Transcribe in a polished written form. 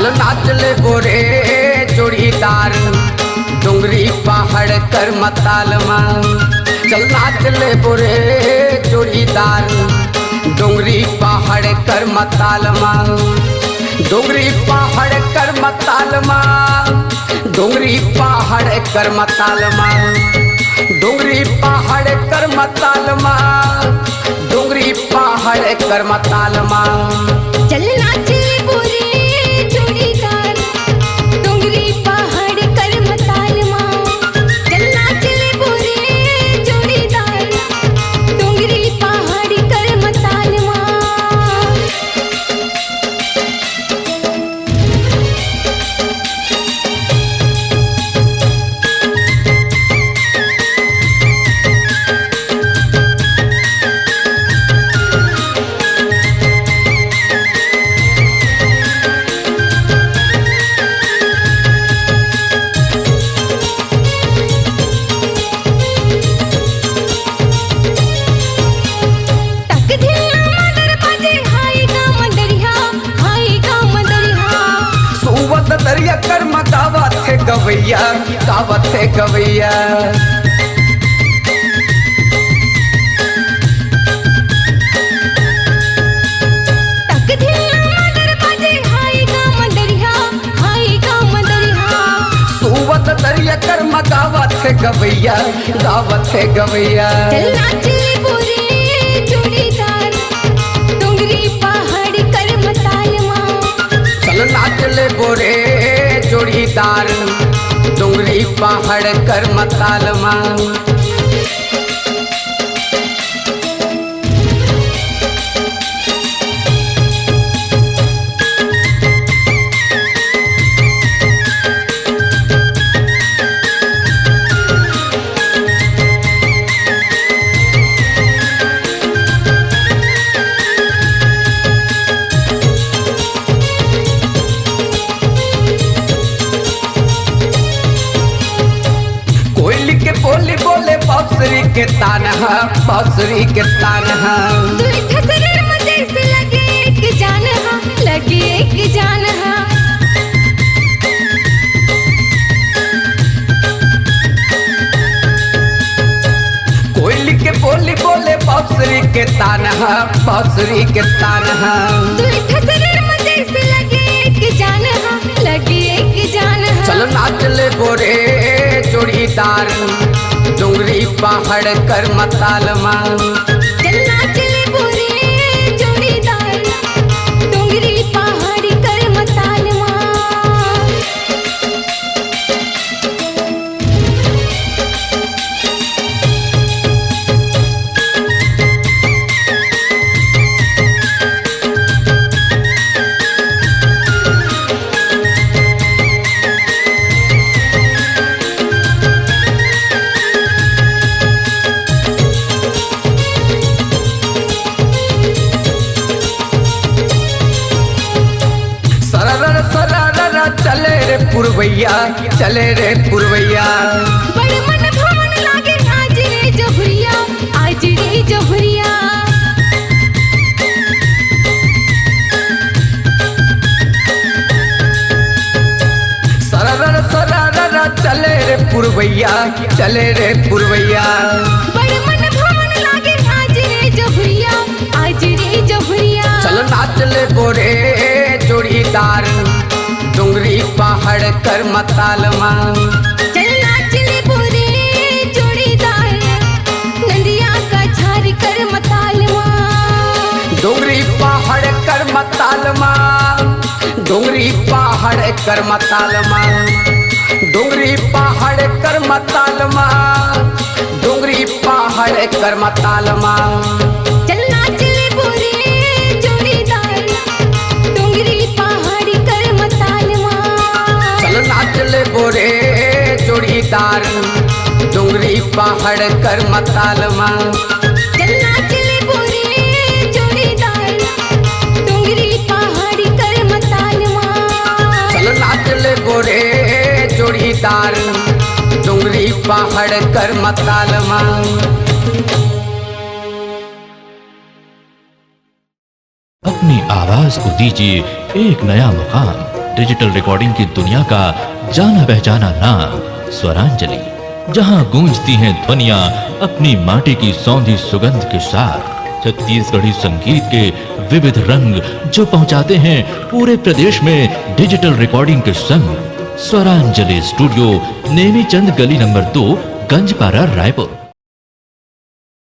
चल नाच ले गोरे जोड़ीदार डोंगरी पहाड़ कर मताल माँ। चल नाच ले गोरे जोड़ीदार डोंगरी पहाड़ कर मताल माँ। डोंगरी पहाड़ कर मताल माँ। डोंगरी पहाड़ कर मताल माँ। डोंगरी पहाड़ कर मताल माँ। डोंगरी पहाड़ कर मताल माँ। चल नाच ले गोरे जोड़ीदार डोंगरी पहाड़ कर मताल माँ। चल नाच ले गोरे जोड़ीदार डोंगरी पहाड़ कर मताल माँ। दरिया कर मकावत है गवैया कावत है गवैया। सुवत दरिया कर मकावत है गवैया गावत है गवैया। चल नाच ले गोरे जोड़ीदार डोंगरी पहाड़ कर मताल माँ। चल नाच ले गोरे जोड़ीदार डोंगरी पहाड़ कर मताल माँ। बोली बोले बांसुरी के तानहा बांसुरी के तानहा। दुई ठसरे मजे से लगे एक जान हा लगे एक जान हा। कोयली के बोली बोले बांसुरी के तानहा बांसुरी के तानहा। दुई ठसरे मजे से लगे एक जान हा लगे एक जान हा। चल नाच ले गोरे जोड़ीदार डोंगरी पहाड़ कर मताल माँ। चल नाच ले गोरे जोड़ीदार डोंगरी पहाड़ कर मताल माँ। चले रे पुरवैया चले रे पुरवैया। बड़ मन भावन लागे आज रे जहुरिया आज रे जहुरिया। सरर सरर चले रे पुरवैया चले रे पुरवैया। बड़ मन भावन लागे आज रे जहुरिया आज रे जहुरिया। चल नाच ले गोरे जोड़ीदार डोंगरी पहाड़ कर मताल माँ। चल नाच ले गोरे जोड़ीदार नंदिया का झार कर मताल माँ। डोंगरी पहाड़ कर मताल माँ। डोंगरी पहाड़ कर मताल माँ। डोंगरी पहाड़ कर मताल माँ। डोंगरी पहाड़ कर मताल माँ। चल नाच ले गोरे जोड़ीदार डोंगरी पहाड़ कर मताल माँ। चल नाच ले गोरे जोड़ीदार डोंगरी पहाड़ कर मताल माँ। चल नाच ले गोरे जोड़ीदार डोंगरी पहाड़ कर मताल माँ। चल नाच ले गोरे जोड़ीदार डोंगरी पहाड़ कर मताल माँ। अपनी आवाज को दीजिए एक नया मुकाम। डिजिटल रिकॉर्डिंग की दुनिया का जाना पहचाना नाम स्वरांजलि, जहां गूंजती हैं ध्वनियां अपनी माटी की सौंधी सुगंध के साथ। छत्तीसगढ़ी संगीत के विविध रंग जो पहुंचाते हैं पूरे प्रदेश में डिजिटल रिकॉर्डिंग के संग। स्वरांजलि स्टूडियो, नेमीचंद गली नंबर 2, गंजपारा, रायपुर।